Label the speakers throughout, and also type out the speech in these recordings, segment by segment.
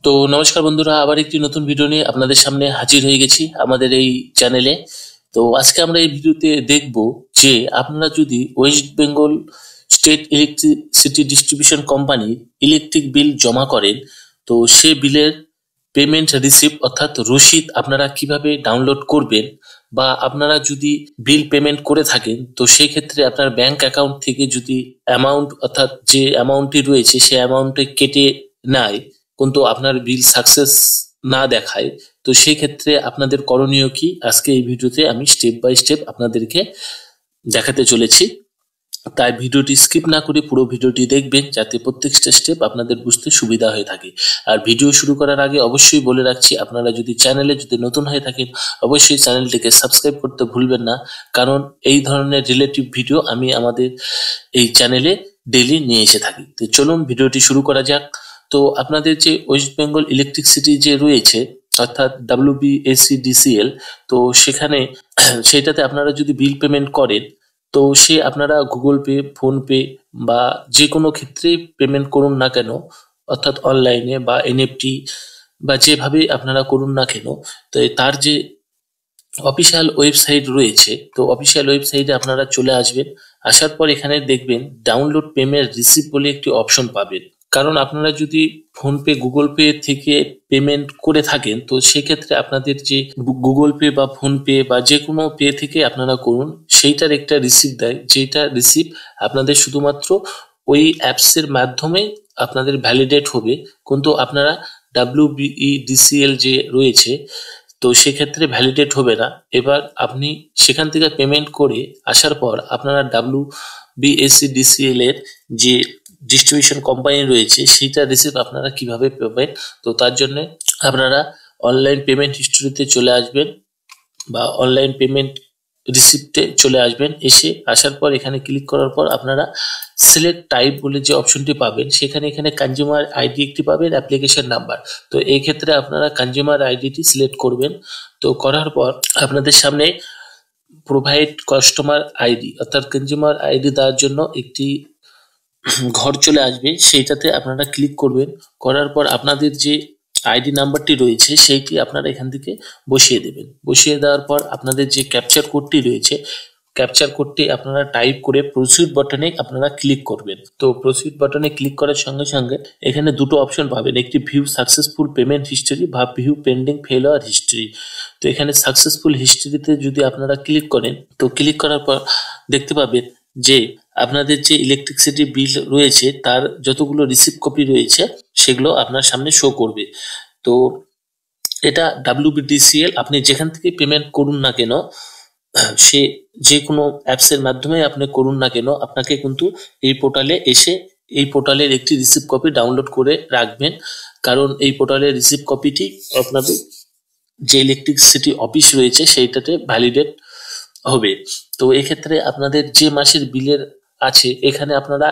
Speaker 1: তো নমস্কার বন্ধুরা, আবার একটি নতুন ভিডিও নিয়ে আপনাদের সামনে হাজির হয়ে গেছি আমাদের এই চ্যানেলে। তো আজকে আমরা এই ভিডিওতে দেখব যে আপনারা যদি West Bengal state electricity distribution কোম্পানির ইলেকট্রিক বিল জমা করেন, তো সে বিলের পেমেন্ট রিসিপ্ট অর্থাৎ রসিদ আপনারা কিভাবে ডাউনলোড করবেন, বা আপনারা যদি বিল পেমেন্ট করে থাকেন তো সেই ক্ষেত্রে আপনার ব্যাংক অ্যাকাউন্ট থেকে যদি অ্যামাউন্ট অর্থাৎ যে অ্যামাউন্টটি রয়েছে সেই অ্যামাউন্টে কেটে নেয় কিন্তু আপনার বিল সাকসেস না দেখায়, তো সেই ক্ষেত্রে আপনাদের করণীয় কি আজকে এই ভিডিওতে আমি স্টেপ বাই স্টেপ আপনাদেরকে দেখাতে চলেছি। তাই ভিডিওটি স্কিপ না করে পুরো ভিডিওটি দেখবেন যাতে প্রত্যেকটা স্টেপ আপনাদের বুঝতে সুবিধা হয়ে থাকে। আর ভিডিও শুরু করার আগে অবশ্যই বলে রাখছি, আপনারা যদি চ্যানেলে যদি নতুন হয়ে থাকেন অবশ্যই চ্যানেলটিকে সাবস্ক্রাইব করতে ভুলবেন না, কারণ এই ধরনের রিলেটিভ ভিডিও আমি আমাদের এই চ্যানেলে ডেইলি নিয়ে এসে থাকি। তো চলুন ভিডিওটি শুরু করা যাক। তো আপনাদের যে ওয়েস্ট বেঙ্গল ইলেকট্রিসিটি যে রয়েছে অর্থাৎ WBSEDCL, তো সেখানে সেটাতে আপনারা যদি বিল পেমেন্ট করেন তো সে আপনারা গুগল পে, ফোনপে বা যে কোনো ক্ষেত্রে পেমেন্ট করুন না কেন, অর্থাৎ অনলাইনে বা এনএফটি বা যেভাবে আপনারা করুন না কেন, তো তার যে অফিসিয়াল ওয়েবসাইট রয়েছে, তো অফিসিয়াল ওয়েবসাইটে আপনারা চলে আসবেন। আসার পর এখানে দেখবেন ডাউনলোড পেমেন্ট রিসিপ্ট বলে একটি অপশন পাবেন। কারণ আপনারা যদি ফোনপে, গুগল পে থেকে পেমেন্ট করে থাকেন তো সেক্ষেত্রে আপনাদের যে গুগল পে বা ফোনপে বা যে কোনো পে থেকে আপনারা করুন, সেইটার একটা রিসিপ্ট দেয়, যেটা রিসিপ্ট আপনাদের শুধুমাত্র ওই অ্যাপসের মাধ্যমে আপনাদের ভ্যালিডেট হবে, কিন্তু আপনারা WBEDCL যে রয়েছে তো সেক্ষেত্রে ভ্যালিডেট হবে না। এবার আপনি সেখান থেকে পেমেন্ট করে আসার পর আপনারা WBSEDCL এর যে ডিস্ট্রিবিউশন কোম্পানি রয়েছে সেইটা রিসিপ্ট আপনারা কিভাবে পাবেন, তো তার জন্য আপনারা অনলাইন পেমেন্ট হিস্ট্রিতে চলে আসবেন বা অনলাইন পেমেন্ট রিসিপ্টে চলে আসবেন। আসার পর এখানে ক্লিক করার পর আপনারা সিলেক্ট টাইপ বলে যে অপশনটি পাবেন, এখানে কনজিউমার আইডি একটি পাবেন, অ্যাপ্লিকেশন নাম্বার। তো এই ক্ষেত্রে আপনারা কনজিউমার আইডিটি সিলেক্ট করবেন। তো করার পর আপনাদের সামনে প্রোভাইড কাস্টমার আইডি অর্থাৎ কনজিউমার আইডি দেওয়ার জন্য একটি ঘর চলে আসবে, সেইটাতে আপনারা ক্লিক করবেন। করার পর আপনাদের যে আইডি নাম্বারটি রয়েছে সেইটি আপনারা এখান থেকে বসিয়ে দেবেন। বসিয়ে দেওয়ার পর আপনাদের যে ক্যাপচার কোডটি রয়েছে, ক্যাপচার কোডটি আপনারা টাইপ করে প্রসিড বাটনে আপনারা ক্লিক করবেন। তো প্রসিড বাটনে ক্লিক করার সঙ্গে সঙ্গে এখানে দুটো অপশন পাবেন, একটি ভিউ সাকসেসফুল পেমেন্ট হিস্ট্রি বা ভিউ পেন্ডিং ফেলোয়ার হিস্ট্রি। তো এখানে সাকসেসফুল হিস্ট্রিতে যদি আপনারা ক্লিক করেন তো ক্লিক করার পর দেখতে পাবেন যে আপনাদের যে ইলেকট্রিসিটি বিল রয়েছে তার যতগুলো রিসিপ্ট কপি রয়েছে সেগুলো আপনার সামনে শো করবে। তো এটা WBDCL আপনি যেখান থেকে পেমেন্ট করুন না কেন, সে যে কোনো অ্যাপসের মাধ্যমে আপনি করুন না কেন, আপনাকে কিন্তু এই পোর্টালে এসে এই পোর্টালের একটি রিসিপ্ট কপি ডাউনলোড করে রাখবেন, কারণ এই পোর্টালের রিসিপ্ট কপিটি আপনাদের যে ইলেকট্রিসিটি অফিস রয়েছে সেইটাতে ভ্যালিডেট হবে। তো এক্ষেত্রে আপনাদের যে মাসের বিলের আছে এখানে আপনারা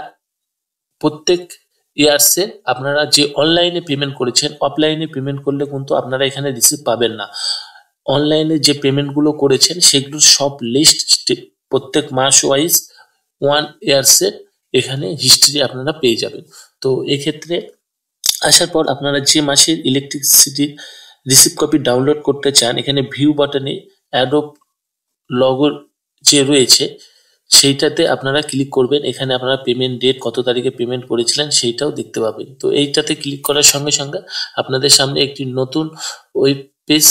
Speaker 1: প্রত্যেক ইয়ার্সে আপনারা যে অনলাইনে পেমেন্ট করেছেন, অফলাইনে পেমেন্ট করলে কিন্তু আপনারা এখানে রিসিপ্ট পাবেন না। অনলাইনে যে পেমেন্টগুলো করেছেন সেগুলোর সব লিস্ট প্রত্যেক মাস ওয়াইজ 1 ইয়ার্সের এখানে হিস্ট্রি আপনারা পেয়ে যাবেন। তো এক্ষেত্রে আসার পর আপনারা যে মাসের ইলেকট্রিসিটির রিসিপ্ট কপি ডাউনলোড করতে চান, এখানে ভিউ বাটনে অ্যাডোব লগো যে রয়েছে সেইটাতে আপনারা ক্লিক করবেন। এখানে আপনারা পেমেন্ট ডেট, কত তারিখে পেমেন্ট করেছিলেন সেইটাও দেখতে পাবেন। তো এইটাতে ক্লিক করার সঙ্গে সঙ্গে আপনাদের সামনে একটি নতুন ওয়েব পেজ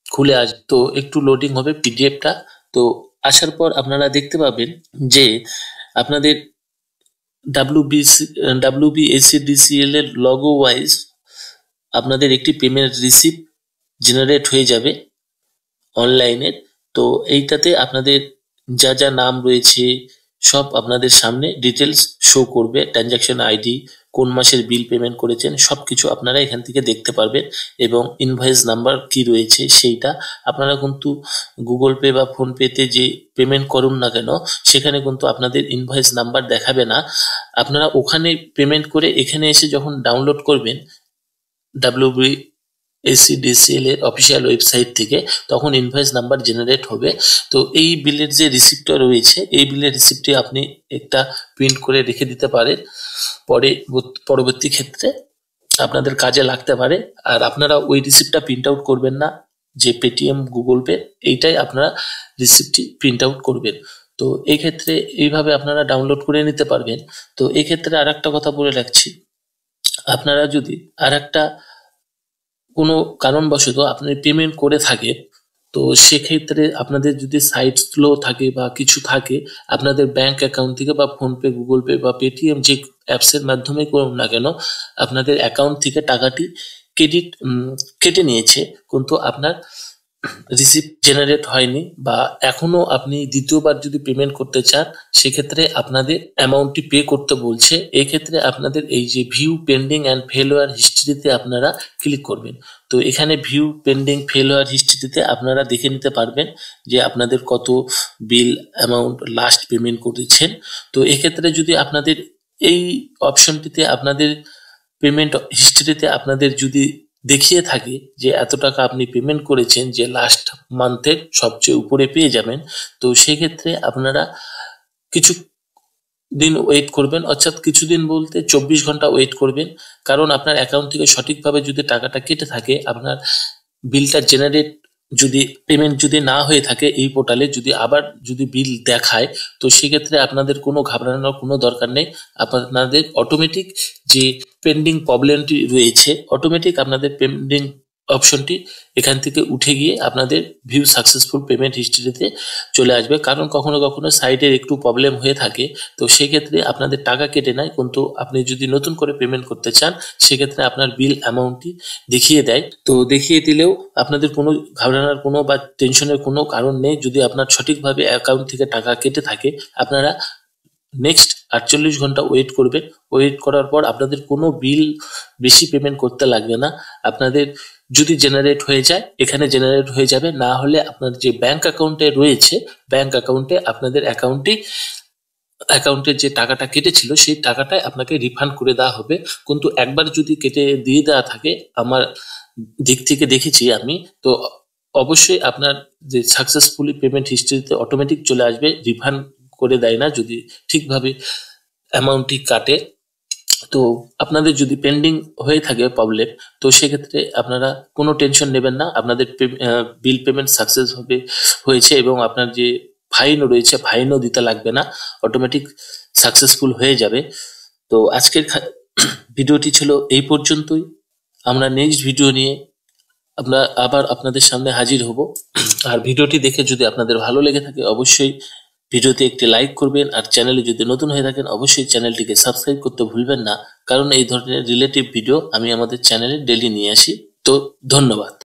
Speaker 1: খুলে আসবে। তো একটু লোডিং হবে পিডিএফটা। তো আসার পর আপনারা দেখতে পাবেন যে আপনাদের WBSEDCL এর লগো ওয়াইজ আপনাদের একটি পেমেন্ট রিসিপ্ট জেনারেট হয়ে যাবে অনলাইনের। তো এইটাতে আপনাদের যা যা নাম রয়েছে সব আপনাদের সামনে ডিটেলস শো করবে, ট্রানজাকশন আইডি, কোন মাসের বিল পেমেন্ট করেছেন সবকিছু আপনারা এখান থেকে দেখতে পারবেন, এবং ইনভয়েস নাম্বার কি রয়েছে সেইটা আপনারা কিন্তু গুগল পে বা ফোন পেতে যে পেমেন্ট করুন না কেন সেখানে কিন্তু আপনাদের ইনভয়েস নাম্বার দেখাবে না। আপনারা ওখানে পেমেন্ট করে এখানে এসে যখন ডাউনলোড করবেন WBSEDCL এর অফিসিয়াল ওয়েবসাইট থেকে, তখন ইনভয়েস নাম্বার জেনারেট হবে। তো এই বিলের যে রিসিপ্টটা রয়েছে এই বিলের রিসিপ্টটি আপনি একটা প্রিন্ট করে রেখে দিতে পারেন, পরবর্তী ক্ষেত্রে আপনাদের কাজে লাগতে পারে। আর আপনারা ওই রিসিপ্টটা প্রিন্ট আউট করবেন না, যে পেটিএম গুগল পে এইটাই আপনারা রিসিপ্টটি প্রিন্ট আউট করবেন। তো এই ক্ষেত্রে এইভাবে আপনারা ডাউনলোড করে নিতে পারবেন। তো এই ক্ষেত্রে আর একটা কথা বলে রাখছি, আপনারা যদি আর একটা কোনো কারণবশত আপনি পেমেন্ট করে থাকেন, তো সেক্ষেত্রে আপনাদের যদি সাইট স্লো থাকে বা কিছু থাকে, আপনাদের ব্যাংক অ্যাকাউন্ট থেকে বা ফোনপে, গুগল পে বা পেটিএম যে অ্যাপসের মাধ্যমে করুন না কেন, আপনাদের অ্যাকাউন্ট থেকে টাকাটি কেটে নিয়েছে, কিন্তু আপনার রিসিপ্ট জেনারেট হয়নি বা এখনো আপনি দ্বিতীয়বার যদি পেমেন্ট করতে চান, সেক্ষেত্রে আপনাদের অ্যামাউন্টটি পে করতে বলছে। এক্ষেত্রে আপনাদের এই যে ভিউ পেন্ডিং অ্যান্ড ফেলোয়ার হিস্ট্রিতে আপনারা ক্লিক করবেন। তো এখানে ভিউ পেন্ডিং ফেলোয়ার হিস্ট্রিতে আপনারা দেখে নিতে পারবেন যে আপনাদের কত বিল অ্যামাউন্ট লাস্ট পেমেন্ট করেছেন। তো এক্ষেত্রে যদি আপনাদের এই অপশনটিতে আপনাদের পেমেন্ট হিস্ট্রিতে আপনাদের যদি দেখিয়ে থাকে যে এত টাকা আপনি পেমেন্ট করেছেন, যে লাস্ট মান্থের সবচেয়ে উপরে পেয়ে যাবেন, তো সেক্ষেত্রে আপনারা কিছু দিন ওয়েট করবেন, অর্থাৎ কিছুদিন বলতে 24 ঘন্টা ওয়েট করবেন। কারণ আপনার অ্যাকাউন্ট থেকে সঠিকভাবে যদি টাকাটা কেটে থাকে, আপনার বিলটা জেনারেট যদি পেমেন্ট যদি না হয়ে থাকে এই পোর্টালে, যদি আবার যদি বিল দেখায়, তো সেক্ষেত্রে আপনাদের কোনো ঘাবড়ানোর কোনো দরকার নেই। আপনাদের অটোমেটিক যে পেন্ডিং প্রবলেমটি রয়েছে, অটোমেটিক আপনাদের পেন্ডিং অপশনটি এখান থেকে উঠে গিয়ে আপনাদের ভিউ সাকসেসফুল পেমেন্ট হিস্ট্রিতে চলে আসবে। কারণ কখনো কখনো সাইটের একটু প্রবলেম হয়ে থাকে, তো সেক্ষেত্রে আপনাদের টাকা কেটে নেয়, কিন্তু আপনি যদি নতুন করে পেমেন্ট করতে চান, সেক্ষেত্রে আপনার বিল অ্যামাউন্টটি দেখিয়ে দেয়। তো দেখিয়ে দিলেও আপনাদের কোনো ঘাবড়ানোর কোনো বা টেনশনের কোনো কারণ নেই। যদি আপনার সঠিকভাবে অ্যাকাউন্ট থেকে টাকা কেটে থাকে, আপনারা নেক্সট 48 ঘন্টা ওয়েট করবেন। ওয়েট করার পর আপনাদের কোনো বিল বেশি পেমেন্ট করতে লাগবে না। আপনাদের যদি জেনারেট হয়ে যায়, এখানে জেনারেট হয়ে যাবে, না হলে আপনার যে ব্যাংক অ্যাকাউন্টে রয়েছে, ব্যাংক অ্যাকাউন্টে আপনাদের অ্যাকাউন্টের যে টাকাটা কেটেছিল, সেই টাকাটাই আপনাকে রিফান্ড করে দেওয়া হবে। কিন্তু একবার যদি কেটে দিয়ে দেওয়া থাকে, আমার দিক থেকে দেখেছি আমি, তো অবশ্যই আপনার যে সাকসেসফুলি পেমেন্ট হিস্ট্রিতে অটোমেটিক চলে আসবে, রিফান্ড করে দেয় না যদি ঠিকভাবে অ্যামাউন্টটি কাটে। তো আপনাদের যদি পেন্ডিং হয়ে থাকে প্রবলেম, তো সেক্ষেত্রে আপনারা কোনো টেনশন নেবেন না, আপনাদের বিল পেমেন্ট সাকসেস হয়েছে এবং আপনার যে ফাইনও রয়েছে, ফাইনও দিতে লাগবে না, অটোমেটিক সাকসেসফুল হয়ে যাবে। তো আজকের ভিডিওটি ছিল এই পর্যন্তই। আমরা নেক্সট ভিডিও নিয়ে আমরা আবার আপনাদের সামনে হাজির হব। আর ভিডিওটি দেখে যদি আপনাদের ভালো লেগে থাকে, অবশ্যই ভিডিওতে একটি লাইক করবেন। আর চ্যানেলে যদি নতুন হয়ে থাকেন, অবশ্যই চ্যানেলটিকে সাবস্ক্রাইব করতে ভুলবেন না, কারণ এই ধরনের রিলেটিভ ভিডিও আমি আমাদের চ্যানেলে ডেইলি নিয়ে আসি। তো ধন্যবাদ।